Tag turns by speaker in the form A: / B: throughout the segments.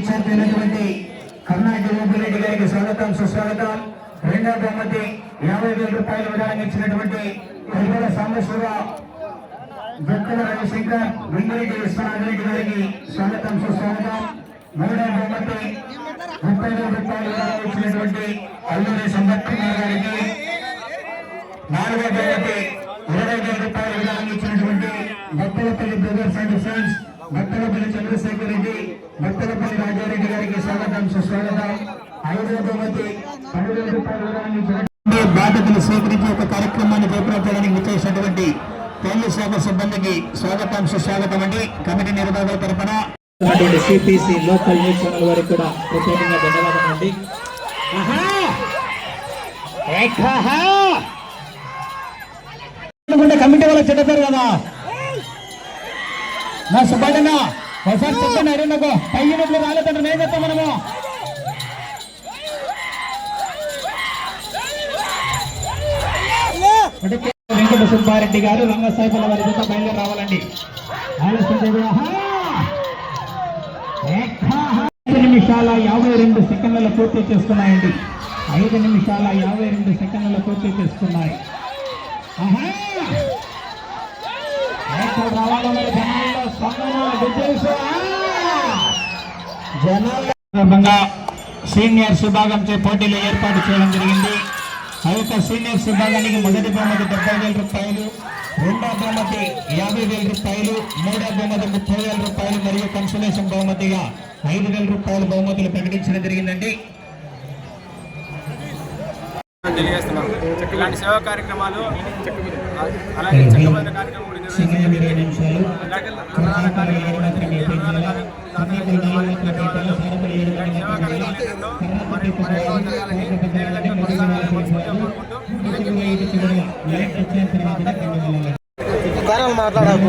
A: Incharge అయినటువంటి కర్ణాటక రెడ్డి గారికి స్వాగతం సుస్వాగతం. రెండవ బహుమతి 50,000 రూపాయలు విధానం ఇచ్చినటువంటి హరిహర సాంబశివరావు, జక్కల రవిశంకర్, వెంగిరెడ్డి విశ్వనాథ్ రెడ్డి గారికి స్వాగతం సుస్వాగతం. మూడవ బహుమతి 30,000 రూపాయలు విధానం ఇచ్చినటువంటి అల్లూరి సంపత్ కుమార్ గారికి. నాలుగవ బహుమతి 20,000 రూపాయలు విధానం ఇచ్చినటువంటి Battalapalli brothers and sons, Battalapalli Chandrashekar Reddy, Battalapalli Rajareddy గారికి స్వాగతం సుస్వాగతం. ఐదవ బహుమతి 10,000 రూపాయలు విధానం ఇచ్చినటువంటి బాధ్యతలు స్వీకరించి ఒక కార్యక్రమాన్ని చేపట్టడానికి విచ్చేసినటువంటి పోలీస్ శాఖ సిబ్బందికి స్వాగతం సుస్వాగతం అండి. కమిటీ నిర్వాహకుల తరఫున సిపిసి లోకల్ న్యూస్ ఛానల్ వారికి కూడా ప్రత్యేకంగా ధన్యవాదాలు అండి. కమిటీ వాళ్ళకి చెప్పారు కదా నా సుబ్బాడన్నా, ఒకసారి చెప్పండి. అరే నాకు 5 యూనిట్లు రాలేదంటే నేను చెప్తాం. మనము వెంకట సుబ్బారెడ్డి గారు రంగసాయిపల్ల వారి చేత బయలుదేరి రావాలండి. ఆలస్యం 5 నిమిషాల 52 సెకండ్లలో పూర్తి చేసుకున్నాయండి. 5 నిమిషాల 52 సెకండ్లలో పూర్తి చేసుకున్నాయి. జనాల్లో సీనియర్స్ విభాగంచే పోటీలు ఏర్పాటు చేయడం జరిగింది. ఆ యొక్క సీనియర్స్ విభాగానికి మొదటి బహుమతి 70,000 రూపాయలు, రెండవ బహుమతి 50,000 రూపాయలు, మూడవ బహుమతి 30,000 రూపాయలు మరియు కన్సలేషన్ బహుమతిగా 5,000 రూపాయల బహుమతులు ప్రకటించడం జరిగిందండి.
B: తెలియజేస్తున్నాం. ఇలాంటి సేవా కార్యక్రమాలు అలాగే చక్కబద్ధ కార్యక్రమాలు మాట్లాడాలి.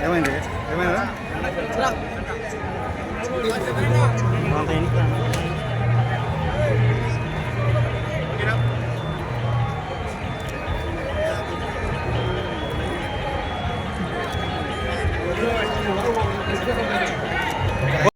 B: ఏమైంది ఏమైందా